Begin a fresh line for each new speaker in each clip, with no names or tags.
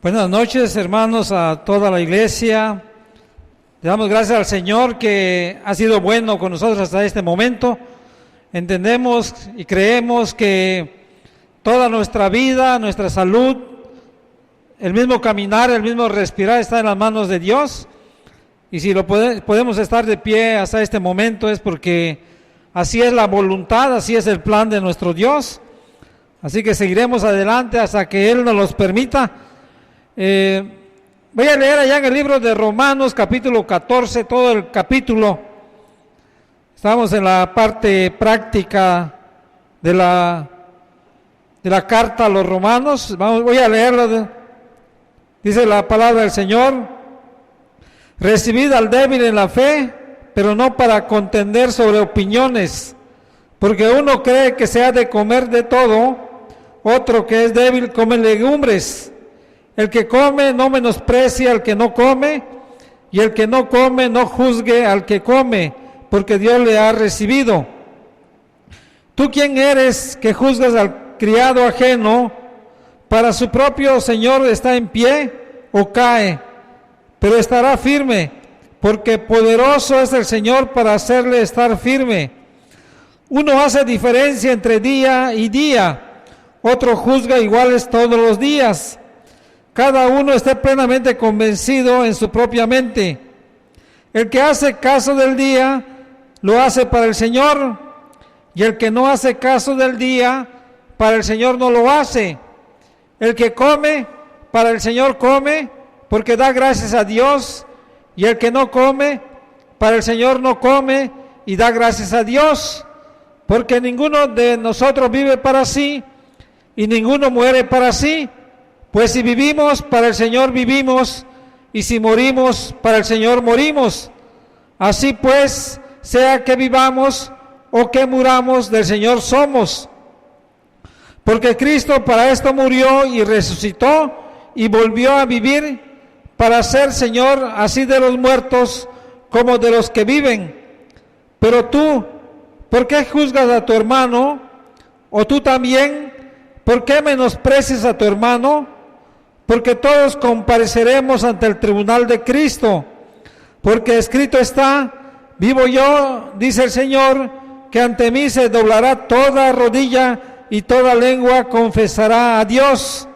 Buenas noches, hermanos, a toda la iglesia. Le damos gracias al Señor que ha sido bueno con nosotros hasta este momento. Entendemos y creemos que toda nuestra vida, nuestra salud, el mismo caminar, el mismo respirar está en las manos de Dios. Y si podemos estar de pie hasta este momento es porque así es la voluntad, así es el plan de nuestro Dios. Así que seguiremos adelante hasta que Él nos los permita. Voy a leer allá en el libro de Romanos, capítulo 14, todo el capítulo. Estamos en la parte práctica de la carta a los romanos. Voy a leerlo. Dice la palabra del Señor: recibid al débil en la fe, pero no para contender sobre opiniones, porque uno cree que se ha de comer de todo, otro que es débil come legumbres. El que come no menosprecie al que no come, y el que no come no juzgue al que come, porque Dios le ha recibido. ¿Tú quién eres que juzgas al criado ajeno? Para su propio Señor está en pie o cae, pero estará firme, porque poderoso es el Señor para hacerle estar firme. Uno hace diferencia entre día y día, otro juzga iguales todos los días. Cada uno esté plenamente convencido en su propia mente. El que hace caso del día, lo hace para el Señor, y el que no hace caso del día, para el Señor no lo hace. El que come, para el Señor come, porque da gracias a Dios, y el que no come, para el Señor no come, y da gracias a Dios, porque ninguno de nosotros vive para sí, y ninguno muere para sí. Pues si vivimos, para el Señor vivimos, y si morimos, para el Señor morimos. Así pues, sea que vivamos o que muramos, del Señor somos. Porque Cristo para esto murió y resucitó y volvió a vivir, para ser Señor así de los muertos como de los que viven. Pero tú, ¿por qué juzgas a tu hermano? ¿O tú también, por qué menosprecias a tu hermano? Porque todos compareceremos ante el tribunal de Cristo, porque escrito está: vivo yo, dice el Señor, que ante mí se doblará toda rodilla y toda lengua confesará a Dios.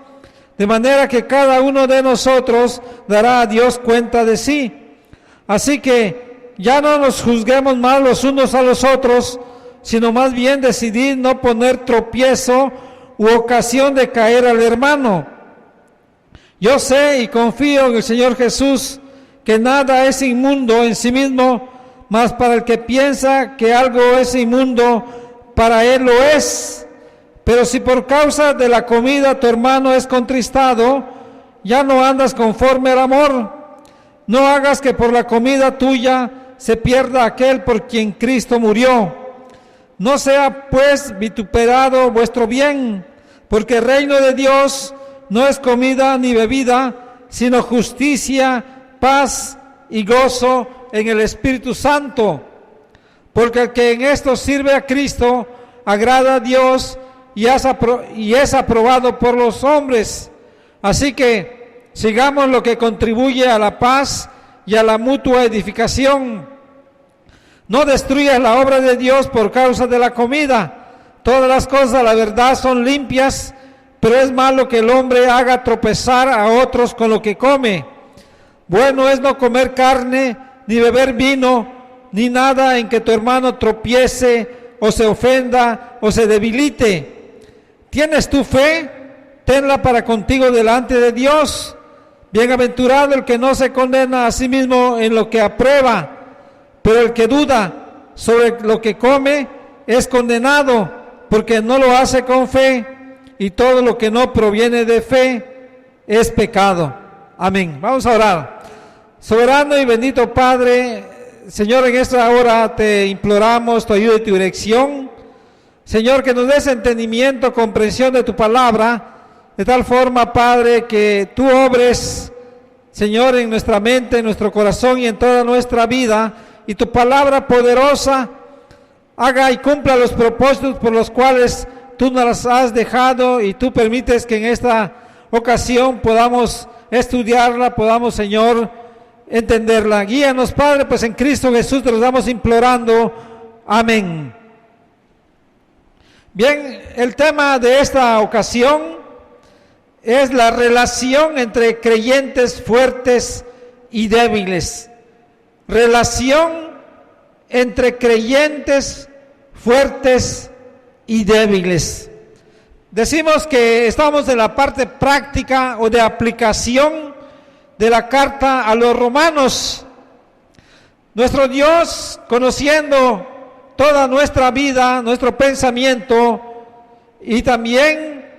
De manera que cada uno de nosotros dará a Dios cuenta de sí. Así que ya no nos juzguemos más los unos a los otros, sino más bien decidid no poner tropiezo u ocasión de caer al hermano. Yo sé y confío en el Señor Jesús que nada es inmundo en sí mismo, mas para el que piensa que algo es inmundo, para él lo es. Pero si por causa de la comida tu hermano es contristado, ya no andas conforme al amor. No hagas que por la comida tuya se pierda aquel por quien Cristo murió. No sea pues vituperado vuestro bien, porque el reino de Dios no es comida ni bebida, sino justicia, paz y gozo en el Espíritu Santo. Porque el que en esto sirve a Cristo agrada a Dios y es aprobado por los hombres. Así que sigamos lo que contribuye a la paz y a la mutua edificación. No destruyas la obra de Dios por causa de la comida. Todas las cosas, la verdad, son limpias, pero es malo que el hombre haga tropezar a otros con lo que come. Bueno es no comer carne, ni beber vino, ni nada en que tu hermano tropiece, o se ofenda, o se debilite. ¿Tienes tu fe? Tenla para contigo delante de Dios. Bienaventurado el que no se condena a sí mismo en lo que aprueba, pero el que duda sobre lo que come es condenado, porque no lo hace con fe. Y todo lo que no proviene de fe es pecado. Amén. Vamos a orar. Soberano y bendito Padre, Señor, en esta hora te imploramos tu ayuda y tu dirección. Señor, que nos des entendimiento, comprensión de tu palabra, de tal forma, Padre, que tú obres, Señor, en nuestra mente, en nuestro corazón y en toda nuestra vida, y tu palabra poderosa haga y cumpla los propósitos por los cuales tú nos las has dejado, y tú permites que en esta ocasión podamos estudiarla, podamos, Señor, entenderla. Guíanos, Padre, pues en Cristo Jesús te lo estamos implorando. Amén. Bien, el tema de esta ocasión es la relación entre creyentes fuertes y débiles. Relación entre creyentes fuertes y débiles. Decimos que estamos en la parte práctica o de aplicación de la carta a los romanos. Nuestro Dios, conociendo toda nuestra vida, nuestro pensamiento y también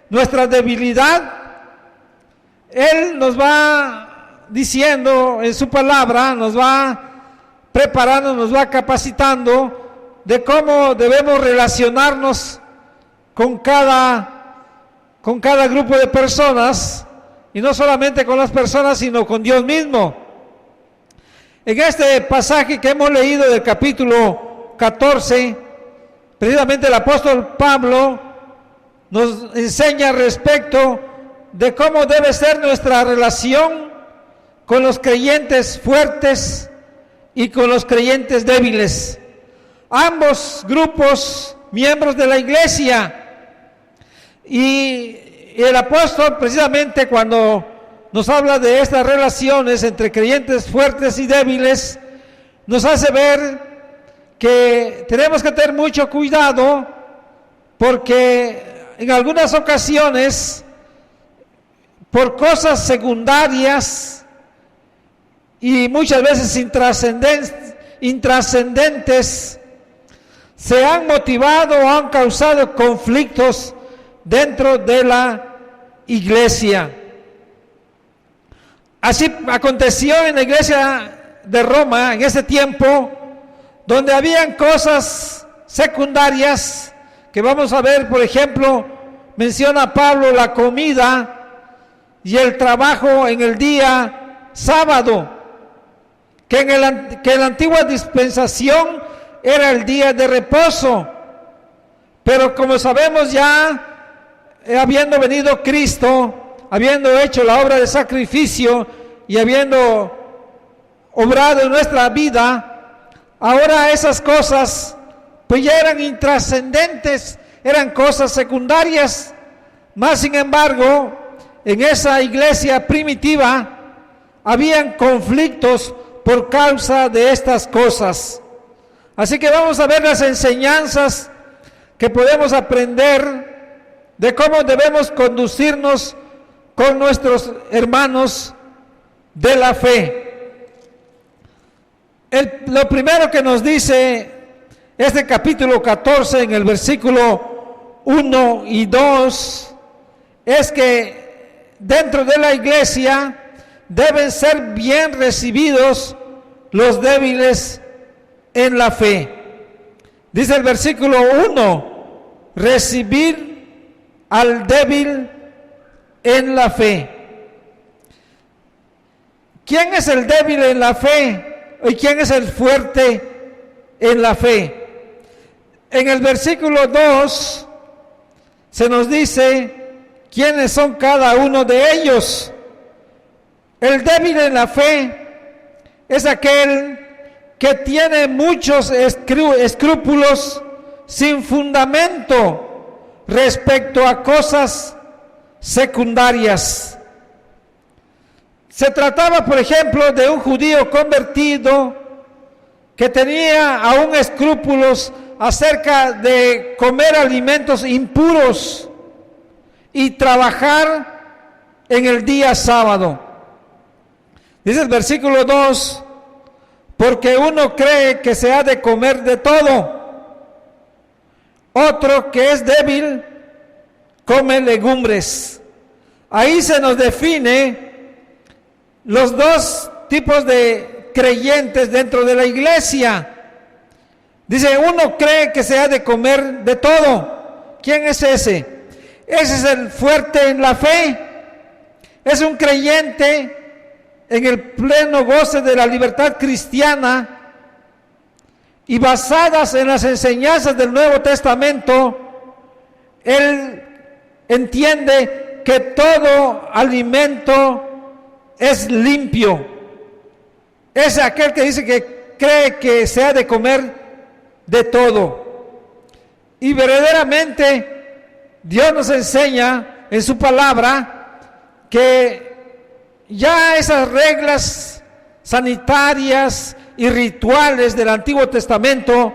nuestra debilidad, Él nos va diciendo en su palabra, nos va preparando, nos va capacitando de cómo debemos relacionarnos con cada grupo de personas, y no solamente con las personas, sino con Dios mismo. En este pasaje que hemos leído del capítulo 14, precisamente el apóstol Pablo nos enseña respecto de cómo debe ser nuestra relación con los creyentes fuertes y con los creyentes débiles. Ambos grupos, miembros de la iglesia. Y el apóstol, precisamente cuando nos habla de estas relaciones entre creyentes fuertes y débiles, nos hace ver que tenemos que tener mucho cuidado, porque en algunas ocasiones, por cosas secundarias y muchas veces intrascendentes, se han motivado o han causado conflictos dentro de la iglesia. Así aconteció en la iglesia de Roma en ese tiempo, donde habían cosas secundarias que vamos a ver. Por ejemplo, menciona Pablo la comida y el trabajo en el día sábado, que en la antigua dispensación era el día de reposo, pero como sabemos ya, habiendo venido Cristo, habiendo hecho la obra de sacrificio y habiendo obrado en nuestra vida, ahora esas cosas pues ya eran intrascendentes, eran cosas secundarias. Más sin embargo, en esa iglesia primitiva habían conflictos por causa de estas cosas. Así que vamos a ver las enseñanzas que podemos aprender de cómo debemos conducirnos con nuestros hermanos de la fe. Lo primero que nos dice este capítulo 14 en el versículo 1 y 2 es que dentro de la iglesia deben ser bien recibidos los débiles en la fe. Dice el versículo 1, recibir al débil en la fe. ¿Quién es el débil en la fe? ¿Y quién es el fuerte en la fe? En el versículo 2 se nos dice quiénes son cada uno de ellos. El débil en la fe es aquel que tiene muchos escrúpulos sin fundamento respecto a cosas secundarias. Se trataba, por ejemplo, de un judío convertido que tenía aún escrúpulos acerca de comer alimentos impuros y trabajar en el día sábado. Dice el versículo 2, porque uno cree que se ha de comer de todo, otro que es débil come legumbres. Ahí se nos define los dos tipos de creyentes dentro de la iglesia. Dice, uno cree que se ha de comer de todo. ¿Quién es ese? Ese es el fuerte en la fe. Es un creyente en el pleno goce de la libertad cristiana y basadas en las enseñanzas del Nuevo Testamento. Él entiende que todo alimento es limpio. Es aquel que dice que cree que se ha de comer de todo. Y verdaderamente Dios nos enseña en su palabra que ya esas reglas sanitarias y rituales del Antiguo Testamento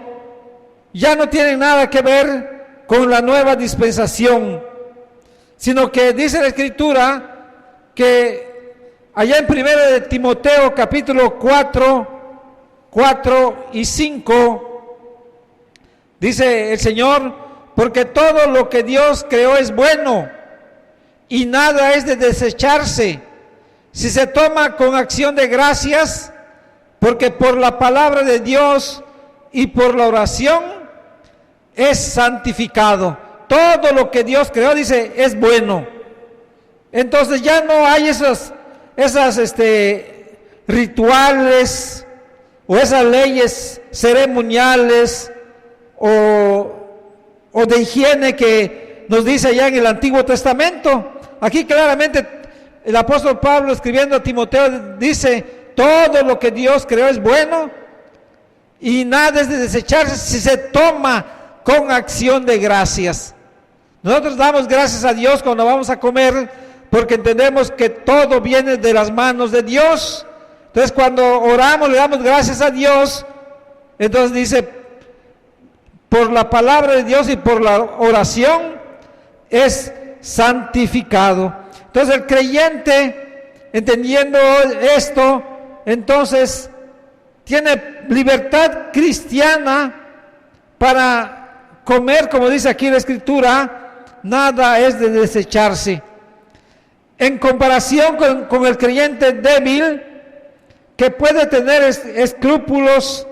ya no tienen nada que ver con la nueva dispensación, sino que dice la Escritura que allá en 1 de Timoteo capítulo 4 y 5, dice el Señor, porque todo lo que Dios creó es bueno y nada es de desecharse si se toma con acción de gracias, porque por la palabra de Dios y por la oración es santificado. Todo lo que Dios creó, dice, es bueno. Entonces ya no hay esas rituales o esas leyes ceremoniales o de higiene que nos dice ya en el Antiguo Testamento. Aquí claramente el apóstol Pablo, escribiendo a Timoteo, dice, todo lo que Dios creó es bueno y nada es de desecharse si se toma con acción de gracias. Nosotros damos gracias a Dios cuando vamos a comer, porque entendemos que todo viene de las manos de Dios. Entonces cuando oramos le damos gracias a Dios. Entonces dice, por la palabra de Dios y por la oración es santificado. Entonces el creyente, entendiendo esto, entonces tiene libertad cristiana para comer, como dice aquí la Escritura, nada es de desecharse. En comparación con el creyente débil, que puede tener escrúpulos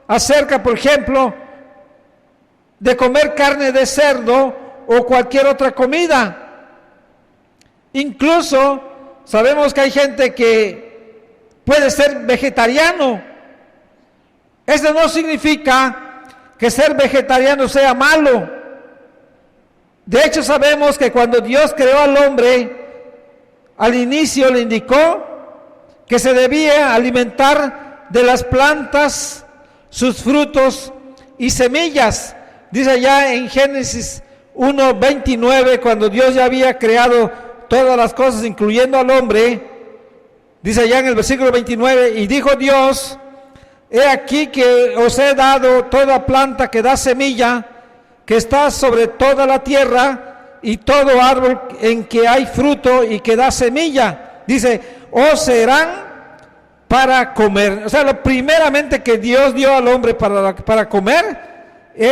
acerca, por ejemplo, de comer carne de cerdo o cualquier otra comida. Incluso sabemos que hay gente que puede ser vegetariano. Eso no significa que ser vegetariano sea malo. De hecho, sabemos que cuando Dios creó al hombre, al inicio le indicó que se debía alimentar de las plantas, sus frutos y semillas. Dice allá en Génesis 1:29, cuando Dios ya había creado todas las cosas, incluyendo al hombre, dice allá en el versículo 29, y dijo Dios, he aquí que os he dado toda planta que da semilla, que está sobre toda la tierra, y todo árbol en que hay fruto y que da semilla. Dice, os serán para comer. O sea, lo primeramente que Dios dio al hombre para comer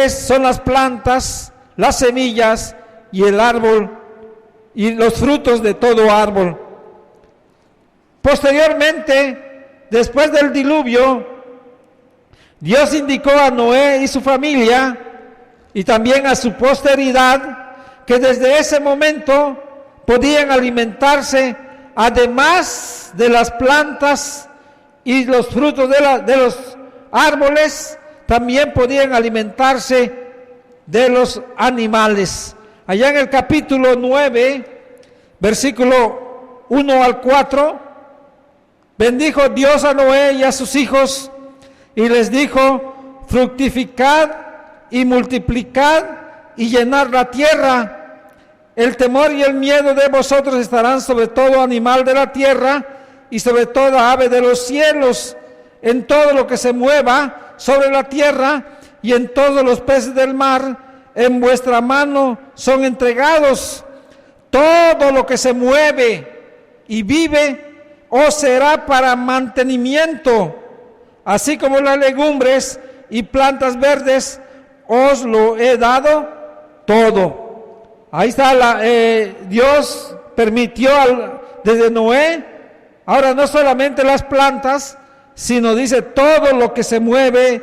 son las plantas, las semillas y el árbol y los frutos de todo árbol. Posteriormente, después del diluvio, Dios indicó a Noé y su familia y también a su posteridad que desde ese momento podían alimentarse, además de las plantas y los frutos de los árboles, también podían alimentarse de los animales. Allá en el capítulo 9, versículo 1 al 4, bendijo Dios a Noé y a sus hijos y les dijo, fructificad y multiplicad y llenad la tierra. El temor y el miedo de vosotros estarán sobre todo animal de la tierra y sobre toda ave de los cielos, en todo lo que se mueva sobre la tierra y en todos los peces del mar. En vuestra mano son entregados. Todo lo que se mueve y vive os será para mantenimiento, así como las legumbres y plantas verdes os lo he dado todo. Ahí está, Dios permitió desde Noé, ahora no solamente las plantas, sino dice todo lo que se mueve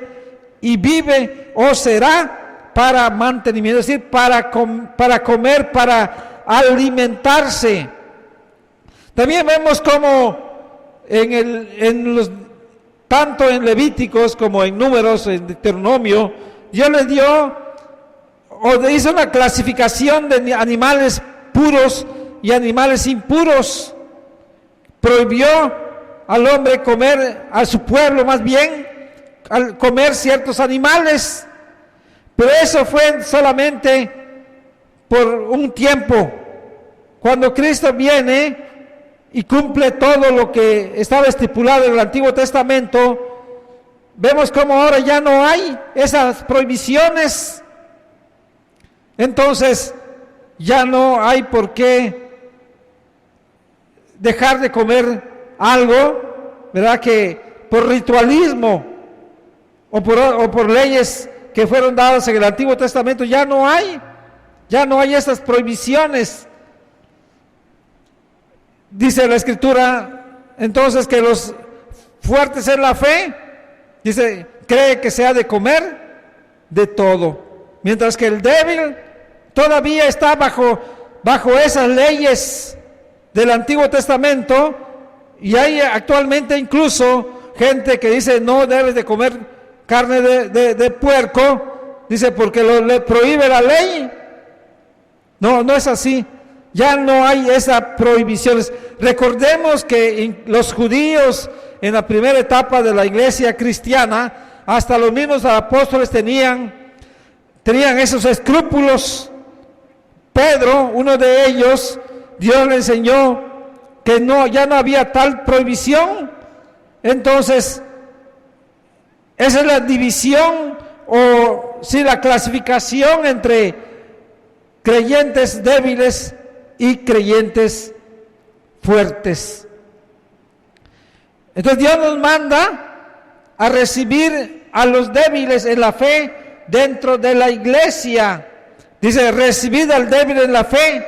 y vive os será para mantenimiento, es decir, para comer, para alimentarse. También vemos como tanto en Levíticos como en Números, en Deuteronomio, Dios les dio o hizo una clasificación de animales puros y animales impuros. prohibió al hombre comer, a su pueblo más bien, al comer ciertos animales, pero eso fue solamente por un tiempo. Cuando Cristo viene y cumple todo lo que estaba estipulado en el Antiguo Testamento, vemos como ahora ya no hay esas prohibiciones. Entonces ya no hay por qué dejar de comer algo, ¿verdad? Que por ritualismo o por leyes que fueron dadas en el Antiguo Testamento ya no hay esas prohibiciones. Dice la Escritura entonces que los fuertes en la fe, dice, cree que se ha de comer de todo, mientras que el débil todavía está bajo esas leyes del Antiguo Testamento, y hay actualmente incluso gente que dice no debes de comer carne de puerco, dice porque le prohíbe la ley. No es así. Ya no hay esas prohibiciones. Recordemos que los judíos en la primera etapa de la iglesia cristiana, hasta los mismos apóstoles tenían esos escrúpulos. Pedro, uno de ellos, Dios le enseñó que ya no había tal prohibición. Entonces, esa es la división o sí, la clasificación entre creyentes débiles y creyentes fuertes. Entonces Dios nos manda a recibir a los débiles en la fe dentro de la iglesia. Dice, recibid al débil en la fe,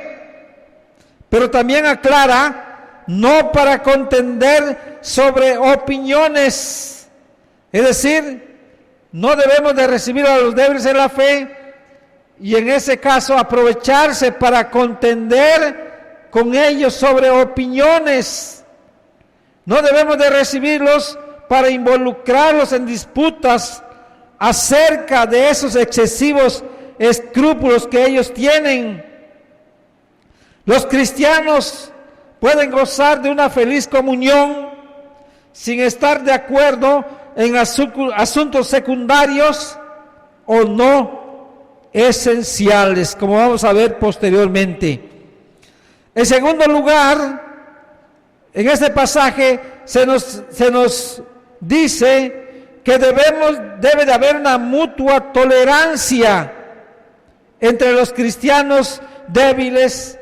pero también aclara, no para contender sobre opiniones. Es decir, no debemos de recibir a los débiles en la fe y en ese caso aprovecharse para contender con ellos sobre opiniones. No debemos de recibirlos para involucrarlos en disputas acerca de esos excesivos escrúpulos que ellos tienen. Los cristianos pueden gozar de una feliz comunión sin estar de acuerdo en asuntos secundarios o no esenciales, como vamos a ver posteriormente. En segundo lugar, en este pasaje se nos dice que debe de haber una mutua tolerancia entre los cristianos débiles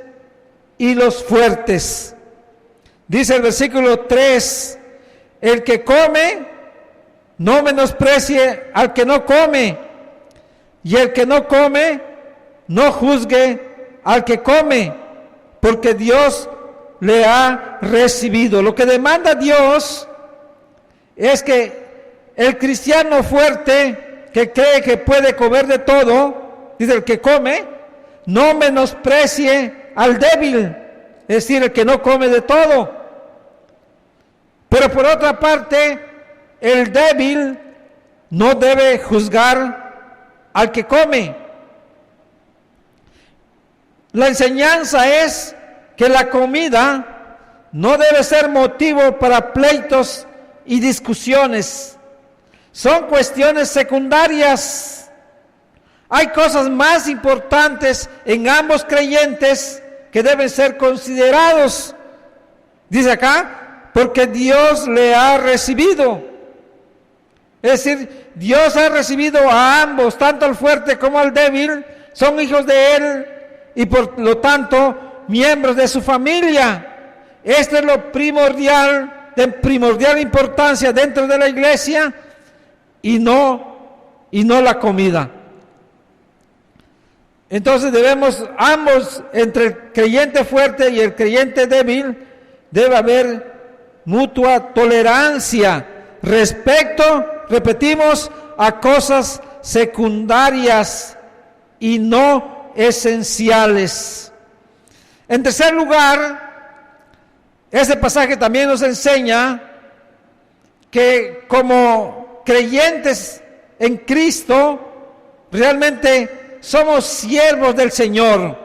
y los fuertes. Dice el versículo 3, el que come, no menosprecie al que no come, y el que no come, no juzgue al que come, porque Dios le ha recibido. Lo que demanda Dios es que el cristiano fuerte, que cree que puede comer de todo, dice el que come, no menosprecie al débil, es decir, el que no come de todo. Pero por otra parte, el débil no debe juzgar al que come. La enseñanza es que la comida no debe ser motivo para pleitos y discusiones. Son cuestiones secundarias. Hay cosas más importantes en ambos creyentes que deben ser considerados. Dice acá, porque Dios le ha recibido. Es decir, Dios ha recibido a ambos, tanto al fuerte como al débil, son hijos de Él y por lo tanto miembros de su familia. Esto es lo primordial, de primordial importancia dentro de la iglesia y no la comida. Entonces debemos ambos, entre el creyente fuerte y el creyente débil, debe haber mutua tolerancia respecto, repetimos, a cosas secundarias y no esenciales. En tercer lugar, este pasaje también nos enseña que como creyentes en Cristo, realmente somos siervos del Señor.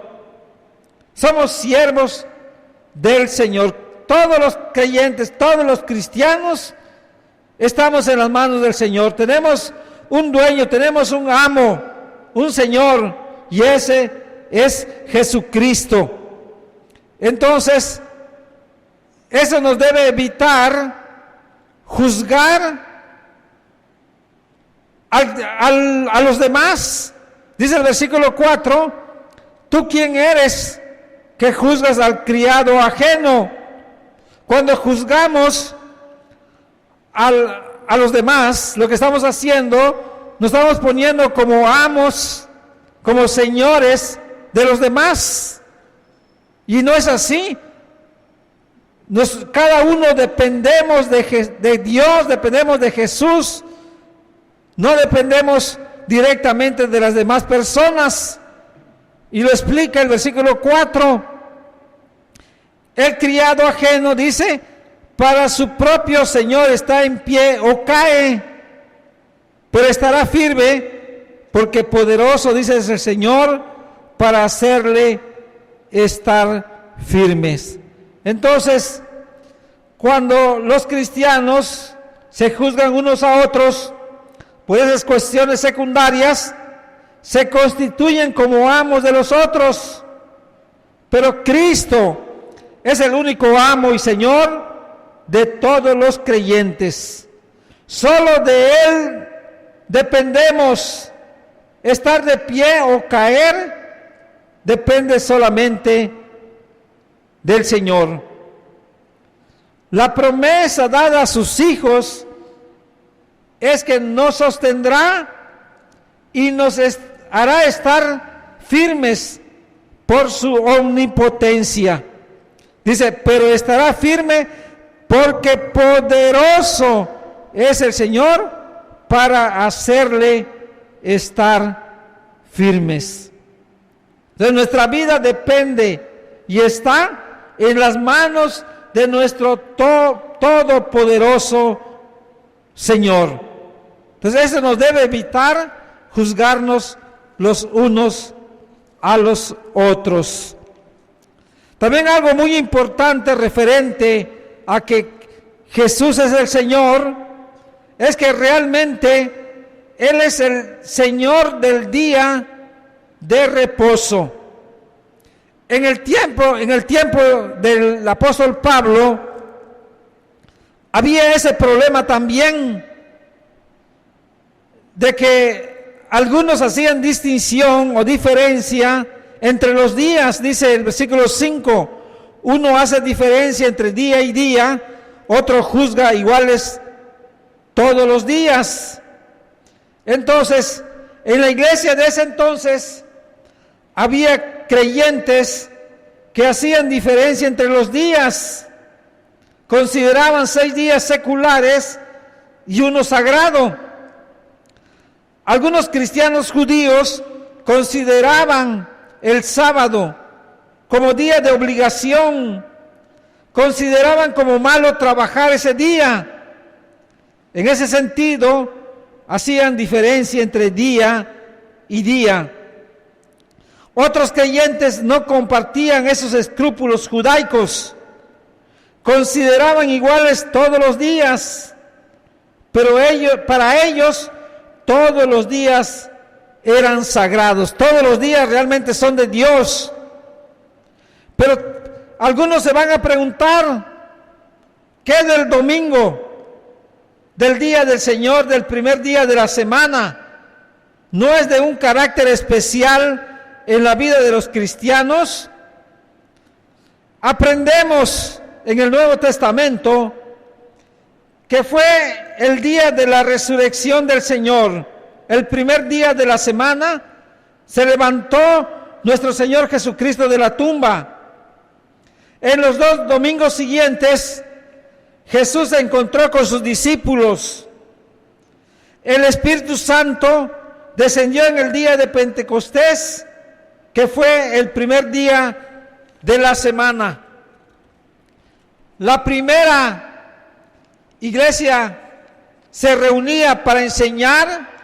Somos siervos del Señor. todos los creyentes, todos los cristianos, estamos en las manos del Señor. Tenemos un dueño, tenemos un amo, un Señor, y ese es Jesucristo. Entonces, eso nos debe evitar juzgar a los demás. Dice el versículo 4, ¿tú quién eres que juzgas al criado ajeno? Cuando juzgamos a los demás, lo que estamos haciendo, nos estamos poniendo como amos, como señores de los demás. Y no es así. Cada uno dependemos de Dios, dependemos de Jesús. No dependemos directamente de las demás personas. Y lo explica el versículo 4. El criado ajeno, dice, para su propio Señor está en pie o cae, pero estará firme, porque poderoso, dice el Señor, para hacerle estar firmes. Entonces, cuando los cristianos se juzgan unos a otros por esas cuestiones secundarias, se constituyen como amos de los otros, pero Cristo es el único amo y Señor de todos los creyentes. Solo de Él dependemos. Estar de pie o caer depende solamente del Señor. La promesa dada a sus hijos es que nos sostendrá y nos hará estar firmes por su omnipotencia. Dice, pero estará firme porque poderoso es el Señor para hacerle estar firmes. Entonces nuestra vida depende y está en las manos de nuestro todopoderoso Señor. Entonces eso nos debe evitar juzgarnos los unos a los otros. También algo muy importante referente a que Jesús es el Señor, es que realmente Él es el Señor del día de reposo. En el tiempo del apóstol Pablo, había ese problema también de que algunos hacían distinción o diferencia entre los días. Dice el versículo 5, uno hace diferencia entre día y día, otro juzga iguales todos los días. Entonces, en la iglesia de ese entonces, había creyentes que hacían diferencia entre los días, consideraban 6 días seculares y uno sagrado. Algunos cristianos judíos consideraban el sábado como día de obligación, consideraban como malo trabajar ese día. En ese sentido, hacían diferencia entre día y día. Otros creyentes no compartían esos escrúpulos judaicos, consideraban iguales todos los días, pero para ellos todos los días eran sagrados, todos los días realmente son de Dios. Pero algunos se van a preguntar, ¿qué del domingo, del día del Señor, del primer día de la semana? ¿No es de un carácter especial en la vida de los cristianos? Aprendemos en el Nuevo Testamento que fue el día de la resurrección del Señor, el primer día de la semana, se levantó nuestro Señor Jesucristo de la tumba. En los 2 domingos siguientes, Jesús se encontró con sus discípulos. El Espíritu Santo descendió en el día de Pentecostés, que fue el primer día de la semana. La primera iglesia se reunía para enseñar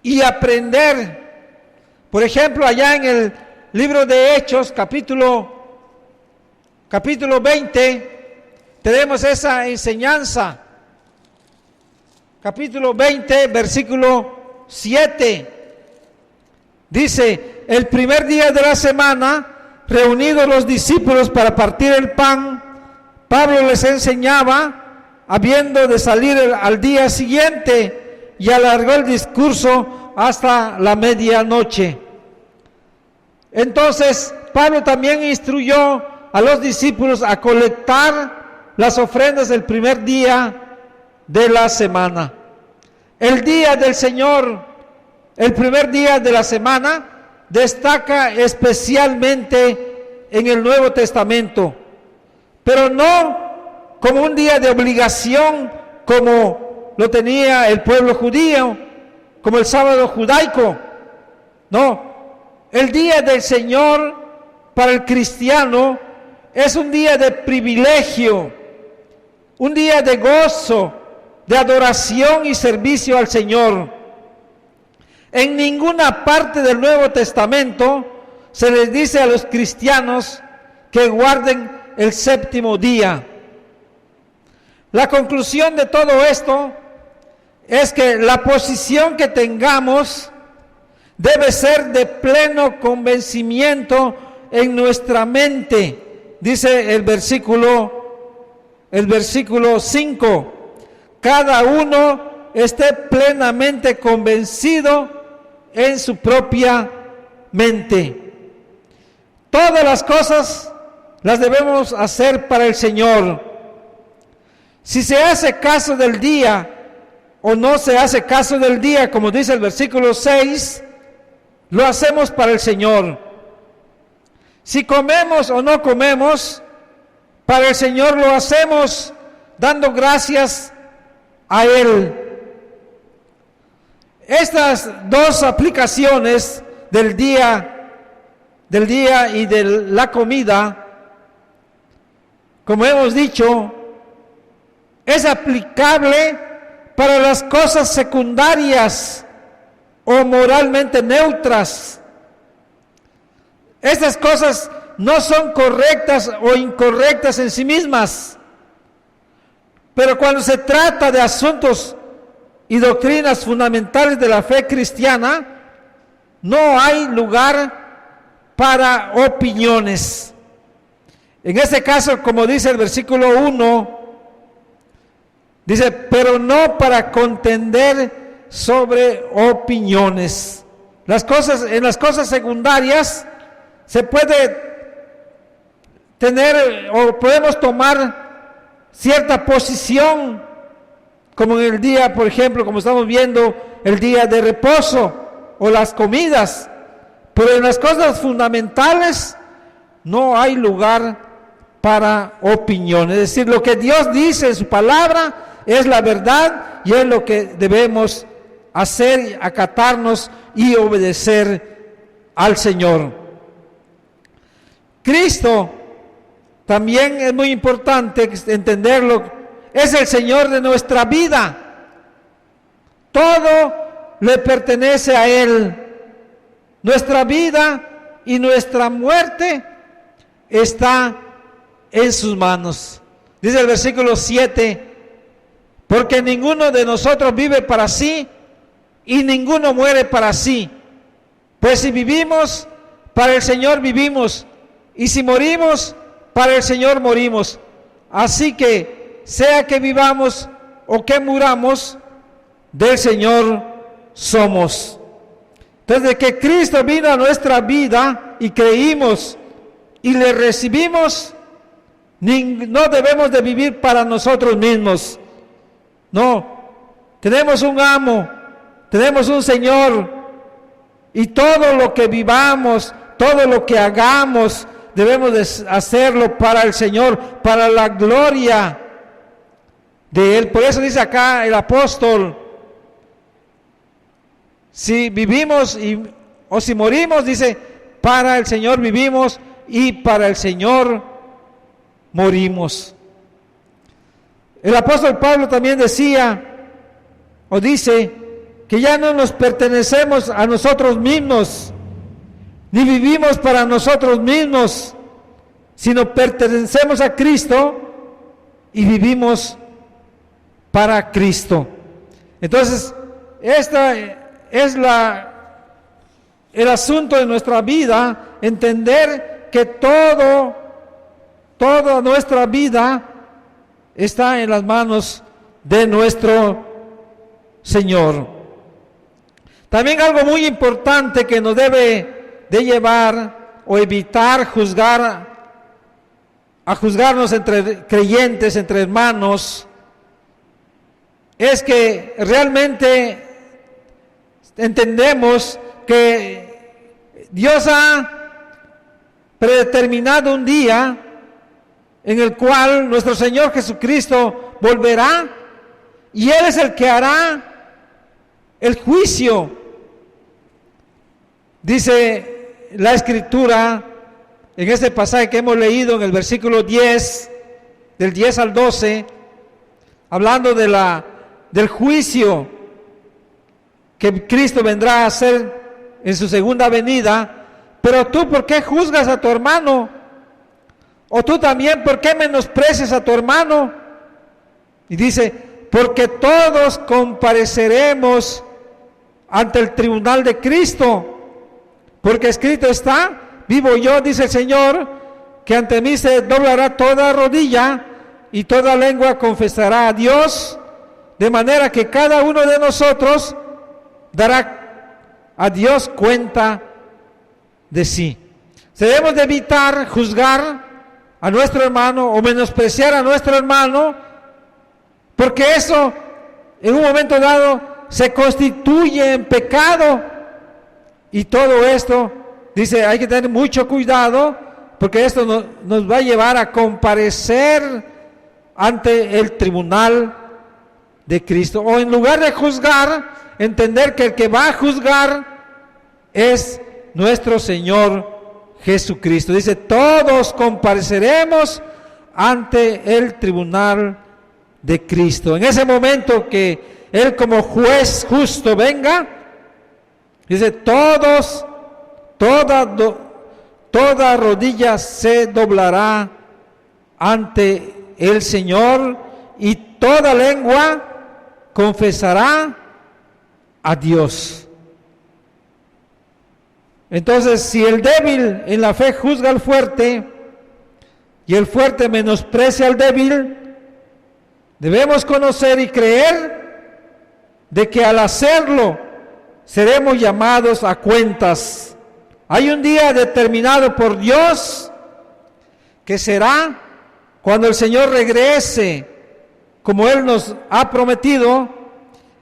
y aprender. Por ejemplo, allá en el libro de Hechos, capítulo 20, tenemos esa enseñanza. Capítulo 20, versículo 7. Dice, el primer día de la semana, reunidos los discípulos para partir el pan, Pablo les enseñaba, habiendo de salir al día siguiente, y alargó el discurso hasta la medianoche. Entonces, Pablo también instruyó a los discípulos a colectar las ofrendas del primer día de la semana. El día del Señor, el primer día de la semana, destaca especialmente en el Nuevo Testamento, pero no como un día de obligación como lo tenía el pueblo judío, como el sábado judaico. No, el día del Señor para el cristiano es un día de privilegio, un día de gozo, de adoración y servicio al Señor. En ninguna parte del Nuevo Testamento se les dice a los cristianos que guarden el séptimo día. La conclusión de todo esto es que la posición que tengamos debe ser de pleno convencimiento en nuestra mente. Dice el versículo 5, cada uno esté plenamente convencido en su propia mente. Todas las cosas las debemos hacer para el Señor. Si se hace caso del día o no se hace caso del día, como dice el versículo 6, lo hacemos para el Señor. Si comemos o no comemos, para el Señor lo hacemos dando gracias a Él. Estas dos aplicaciones del día y de la comida, como hemos dicho, es aplicable para las cosas secundarias o moralmente neutras. Estas cosas no son correctas o incorrectas en sí mismas, pero cuando se trata de asuntos y doctrinas fundamentales de la fe cristiana, no hay lugar para opiniones. En este caso, como dice el versículo 1, dice, pero no para contender sobre opiniones. En las cosas secundarias se puede tener o podemos tomar cierta posición, como en el día, por ejemplo, como estamos viendo, el día de reposo o las comidas, pero en las cosas fundamentales no hay lugar para opinión. Es decir, lo que Dios dice en su palabra es la verdad y es lo que debemos hacer, acatarnos y obedecer al Señor. Cristo también es muy importante entenderlo. Es el Señor de nuestra vida. Todo le pertenece a Él. Nuestra vida y nuestra muerte está en sus manos. Dice el versículo 7, porque ninguno de nosotros vive para sí y ninguno muere para sí. Pues si vivimos, para el Señor vivimos, y si morimos, para el Señor morimos. Así que sea que vivamos o que muramos, del Señor somos. Entonces, de que Cristo vino a nuestra vida y creímos y le recibimos, no debemos de vivir para nosotros mismos. No, tenemos un amo, tenemos un Señor, y todo lo que vivamos, todo lo que hagamos, debemos de hacerlo para el Señor, para la gloria de Él. Por eso dice acá el apóstol, si vivimos o si morimos, dice, para el Señor vivimos y para el Señor morimos. El apóstol Pablo también decía, o dice, que ya no nos pertenecemos a nosotros mismos, ni vivimos para nosotros mismos, sino pertenecemos a Cristo, y vivimos para Cristo. Entonces, esta es el asunto de nuestra vida, entender que toda nuestra vida está en las manos de nuestro Señor. También algo muy importante que nos debe de llevar o evitar juzgarnos entre creyentes, entre hermanos, es que realmente entendemos que Dios ha predeterminado un día en el cual nuestro Señor Jesucristo volverá y Él es el que hará el juicio. Dice la Escritura en este pasaje que hemos leído en el versículo 10, del 10 al 12, hablando del juicio que Cristo vendrá a hacer en su segunda venida. Pero tú, ¿por qué juzgas a tu hermano? O tú también, ¿por qué menosprecias a tu hermano? Y dice, porque todos compareceremos ante el tribunal de Cristo, porque escrito está, vivo yo, dice el Señor, que ante mí se doblará toda rodilla y toda lengua confesará a Dios, de manera que cada uno de nosotros dará a Dios cuenta de sí. Debemos de evitar juzgar a nuestro hermano o menospreciar a nuestro hermano, porque eso en un momento dado se constituye en pecado. Y todo esto, dice, hay que tener mucho cuidado, porque esto nos va a llevar a comparecer ante el tribunal de Cristo. O en lugar de juzgar, entender que el que va a juzgar es nuestro Señor Jesucristo. Dice, todos compareceremos ante el tribunal de Cristo. En ese momento que Él como juez justo venga, dice, toda rodilla se doblará ante el Señor y toda lengua confesará a Dios. Entonces, si el débil en la fe juzga al fuerte y el fuerte menosprecia al débil, debemos conocer y creer de que al hacerlo seremos llamados a cuentas. Hay un día determinado por Dios que será cuando el Señor regrese, como Él nos ha prometido,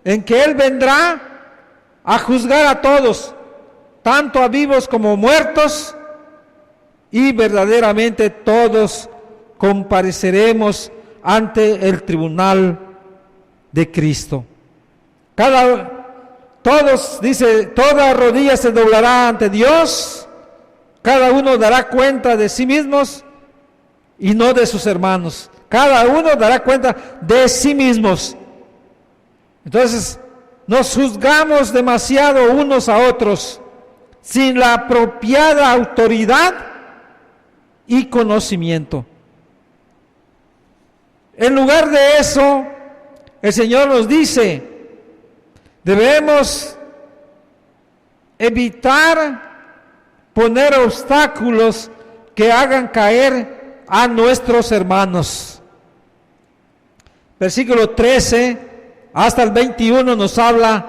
en que Él vendrá a juzgar a todos, tanto a vivos como muertos, y verdaderamente todos compareceremos ante el tribunal de Cristo. Todos, dice, toda rodilla se doblará ante Dios, cada uno dará cuenta de sí mismos y no de sus hermanos. Cada uno dará cuenta de sí mismos. Entonces, nos juzgamos demasiado unos a otros, sin la apropiada autoridad y conocimiento. En lugar de eso, el Señor nos dice, debemos evitar poner obstáculos que hagan caer a nuestros hermanos. Versículo 13 hasta el 21 nos habla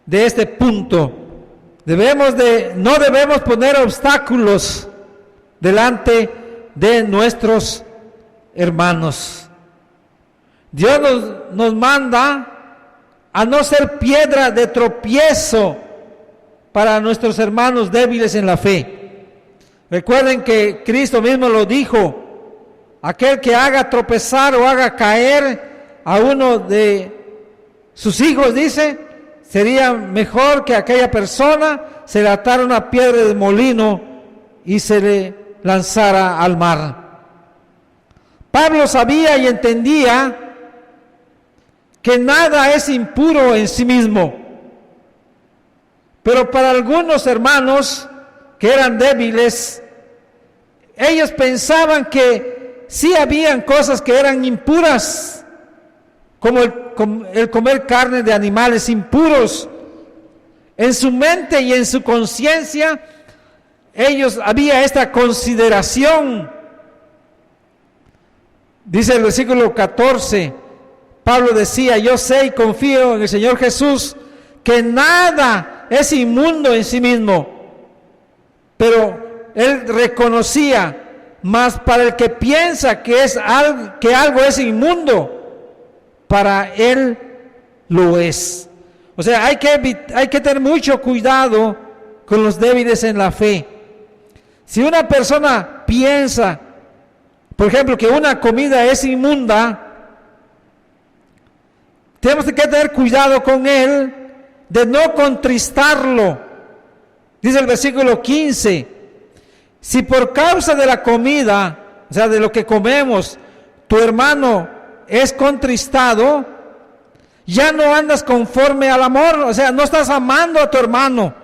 de este punto. No debemos poner obstáculos delante de nuestros hermanos. Dios nos manda a no ser piedra de tropiezo para nuestros hermanos débiles en la fe. Recuerden que Cristo mismo lo dijo, aquel que haga tropezar o haga caer a uno de sus hijos, dice, sería mejor que aquella persona se le atara una piedra de molino y se le lanzara al mar. Pablo sabía y entendía que nada es impuro en sí mismo, pero para algunos hermanos que eran débiles, ellos pensaban que sí habían cosas que eran impuras, como el comer carne de animales impuros. En su mente y en su conciencia, había esta consideración. Dice el versículo 14, Pablo decía: yo sé y confío en el Señor Jesús, que nada es inmundo en sí mismo. Pero él reconocía, mas para el que piensa que algo es inmundo, para él lo es. O sea, hay que tener mucho cuidado con los débiles en la fe. Si una persona piensa, por ejemplo, que una comida es inmunda, tenemos que tener cuidado con él de no contristarlo. Dice el versículo 15, si por causa de la comida, o sea, de lo que comemos, tu hermano es contristado, ya no andas conforme al amor, o sea, no estás amando a tu hermano,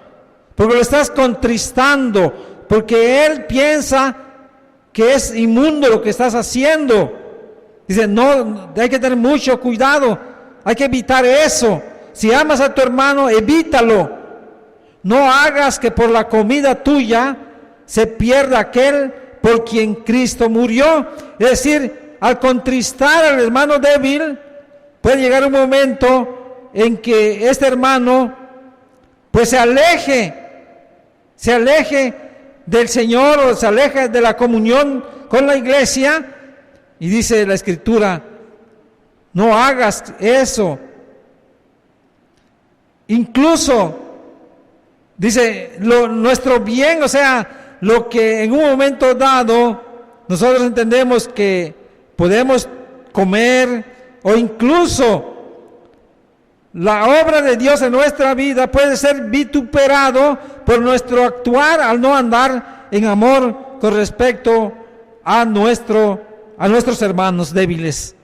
porque lo estás contristando, porque él piensa que es inmundo lo que estás haciendo. Dice, no, hay que tener mucho cuidado, hay que evitar eso. Si amas a tu hermano, evítalo. No hagas que por la comida tuya se pierda aquel por quien Cristo murió. Es decir, al contristar al hermano débil, puede llegar un momento en que este hermano pues se aleje del Señor, o se aleje de la comunión con la iglesia. Y dice la Escritura, no hagas eso. Incluso dice, nuestro bien, o sea, lo que en un momento dado nosotros entendemos que podemos comer, o incluso la obra de Dios en nuestra vida puede ser vituperado por nuestro actuar al no andar en amor con respecto a nuestros hermanos débiles.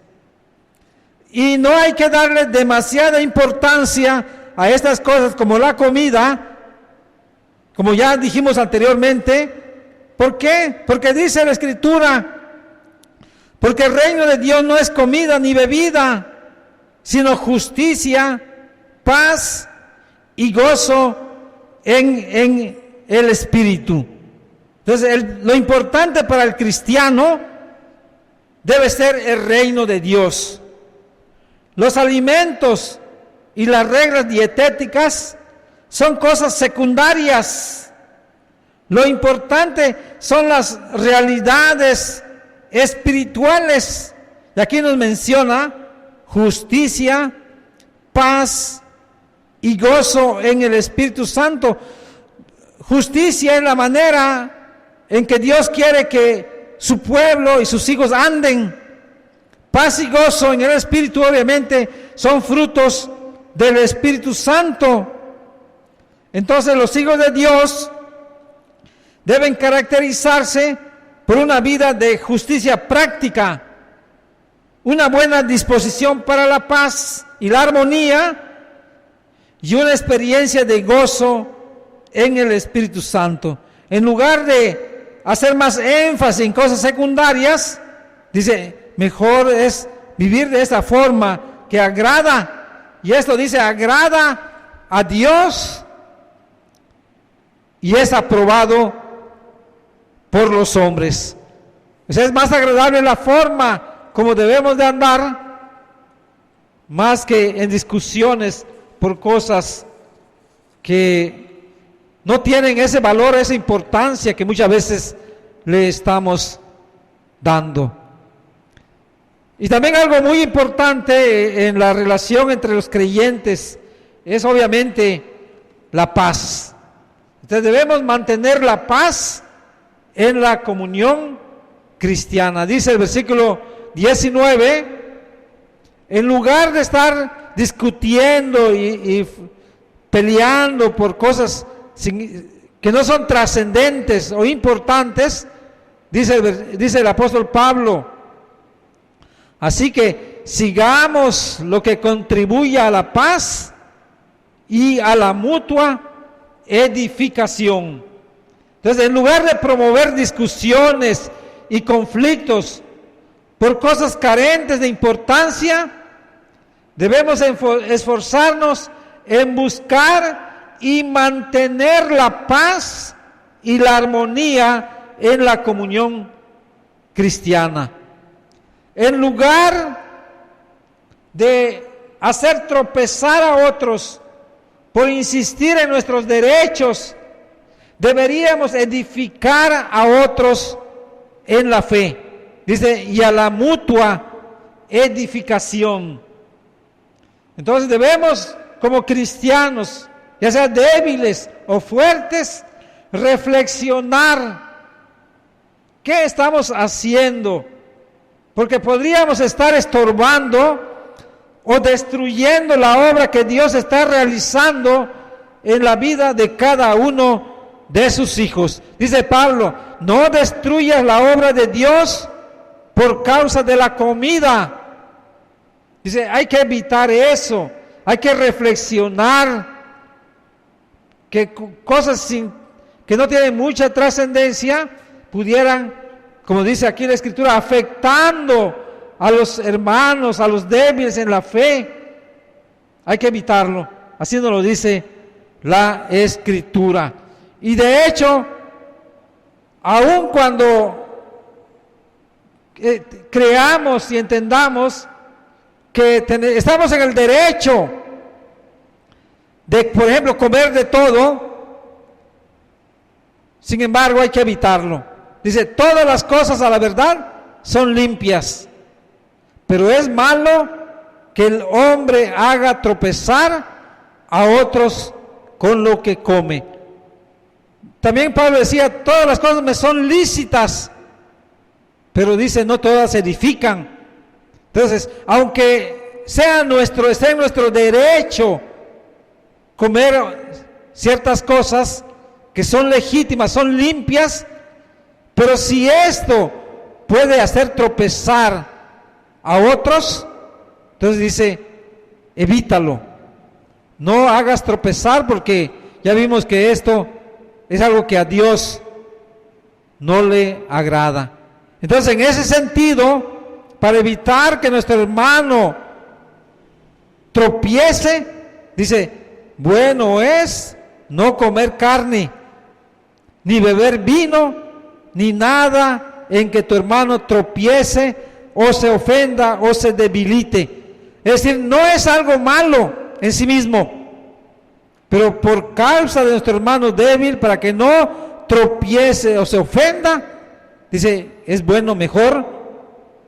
Y no hay que darle demasiada importancia a estas cosas como la comida, como ya dijimos anteriormente. ¿Por qué? Porque dice la Escritura, porque el reino de Dios no es comida ni bebida, sino justicia, paz y gozo en el Espíritu. Entonces, lo importante para el cristiano debe ser el reino de Dios. Los alimentos y las reglas dietéticas son cosas secundarias. Lo importante son las realidades espirituales. Y aquí nos menciona justicia, paz y gozo en el Espíritu Santo. Justicia es la manera en que Dios quiere que su pueblo y sus hijos anden. Paz y gozo en el Espíritu, obviamente, son frutos del Espíritu Santo. Entonces, los hijos de Dios deben caracterizarse por una vida de justicia práctica, una buena disposición para la paz y la armonía, y una experiencia de gozo en el Espíritu Santo. En lugar de hacer más énfasis en cosas secundarias, dice, mejor es vivir de esta forma que agrada, y esto dice, agrada a Dios y es aprobado por los hombres. O sea, es más agradable la forma como debemos de andar, más que en discusiones por cosas que no tienen ese valor, esa importancia que muchas veces le estamos dando. Y también algo muy importante en la relación entre los creyentes es obviamente la paz. Entonces debemos mantener la paz en la comunión cristiana. Dice el versículo 19, en lugar de estar discutiendo y peleando por cosas que no son trascendentes o importantes, dice el apóstol Pablo, así que sigamos lo que contribuye a la paz y a la mutua edificación. Entonces, en lugar de promover discusiones y conflictos por cosas carentes de importancia, debemos esforzarnos en buscar y mantener la paz y la armonía en la comunión cristiana. En lugar de hacer tropezar a otros por insistir en nuestros derechos, deberíamos edificar a otros en la fe. Dice, y a la mutua edificación. Entonces debemos, como cristianos, ya sea débiles o fuertes, reflexionar qué estamos haciendo, porque podríamos estar estorbando o destruyendo la obra que Dios está realizando en la vida de cada uno de sus hijos. Dice Pablo, no destruyas la obra de Dios por causa de la comida. Dice, hay que evitar eso, hay que reflexionar que cosas que no tienen mucha trascendencia pudieran, como dice aquí la Escritura, afectando a los hermanos, a los débiles en la fe. Hay que evitarlo, así nos lo dice la Escritura. Y de hecho, aun cuando creamos y entendamos que estamos en el derecho de, por ejemplo, comer de todo, sin embargo hay que evitarlo. Dice, todas las cosas a la verdad son limpias, pero es malo que el hombre haga tropezar a otros con lo que come. También Pablo decía, todas las cosas me son lícitas, pero dice, no todas edifican. Entonces, aunque esté en nuestro derecho comer ciertas cosas que son legítimas, son limpias, pero si esto puede hacer tropezar a otros, entonces dice, evítalo, no hagas tropezar, porque ya vimos que esto es algo que a Dios no le agrada. Entonces, en ese sentido, para evitar que nuestro hermano tropiece, dice, bueno es no comer carne, ni beber vino, ni nada en que tu hermano tropiece o se ofenda o se debilite. Es decir, no es algo malo en sí mismo, pero por causa de nuestro hermano débil, para que no tropiece o se ofenda, dice, es bueno mejor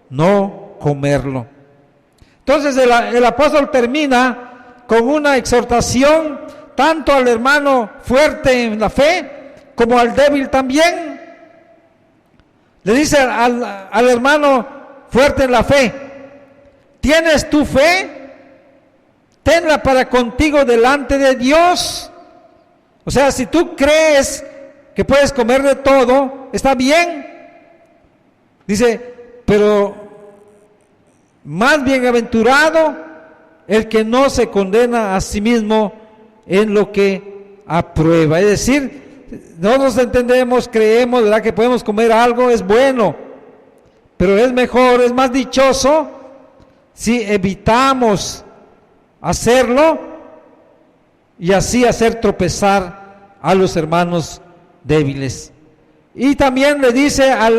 no comerlo. Entonces el apóstol termina con una exhortación tanto al hermano fuerte en la fe como al débil también. Le dice al hermano fuerte en la fe, ¿tienes tu fe? Tenla para contigo delante de Dios. O sea, si tú crees que puedes comer de todo, está bien. Dice, pero más bienaventurado el que no se condena a sí mismo en lo que aprueba. Es decir, nosotros entendemos, creemos, ¿verdad?, que podemos comer algo, es bueno, pero es mejor, es más dichoso si evitamos hacerlo y así hacer tropezar a los hermanos débiles. Y también le dice a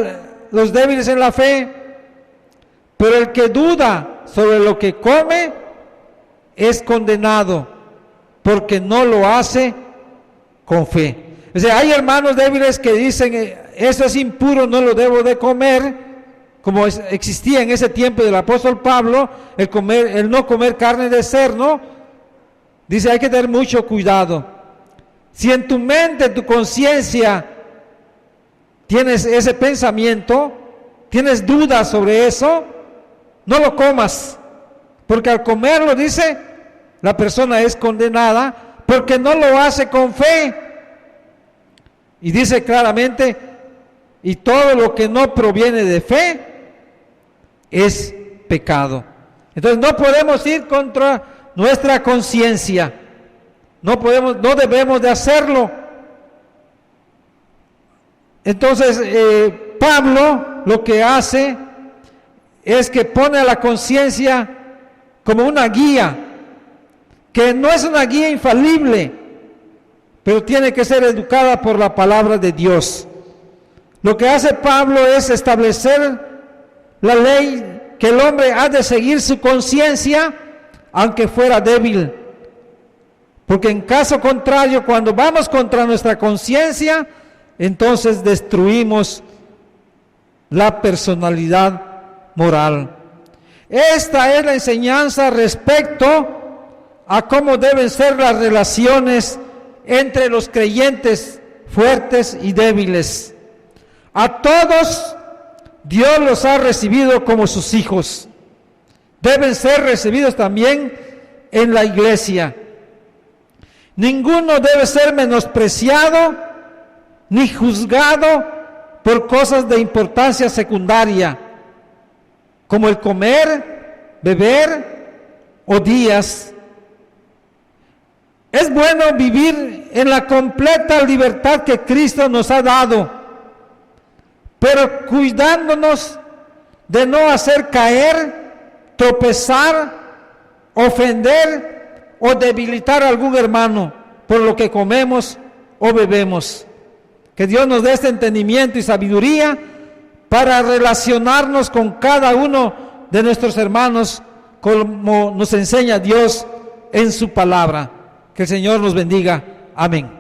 los débiles en la fe, pero el que duda sobre lo que come es condenado, porque no lo hace con fe. O sea, hay hermanos débiles que dicen, eso es impuro, no lo debo de comer, como existía en ese tiempo del apóstol Pablo, el no comer carne de cerdo. Dice, hay que tener mucho cuidado. Si en tu mente, en tu conciencia, tienes ese pensamiento, tienes dudas sobre eso, no lo comas, porque al comerlo, dice, la persona es condenada porque no lo hace con fe. Y dice claramente, y todo lo que no proviene de fe es pecado. Entonces no podemos ir contra nuestra conciencia, no debemos de hacerlo. Entonces Pablo lo que hace es que pone a la conciencia como una guía, que no es una guía infalible, pero tiene que ser educada por la palabra de Dios. Lo que hace Pablo es establecer la ley que el hombre ha de seguir su conciencia, aunque fuera débil. Porque en caso contrario, cuando vamos contra nuestra conciencia, entonces destruimos la personalidad moral. Esta es la enseñanza respecto a cómo deben ser las relaciones entre los creyentes fuertes y débiles. A todos Dios los ha recibido como sus hijos. Deben ser recibidos también en la iglesia. Ninguno debe ser menospreciado ni juzgado por cosas de importancia secundaria, como el comer, beber o días. Es bueno vivir en la completa libertad que Cristo nos ha dado, pero cuidándonos de no hacer caer, tropezar, ofender o debilitar a algún hermano por lo que comemos o bebemos. Que Dios nos dé este entendimiento y sabiduría para relacionarnos con cada uno de nuestros hermanos como nos enseña Dios en su palabra. Que el Señor nos bendiga. Amén.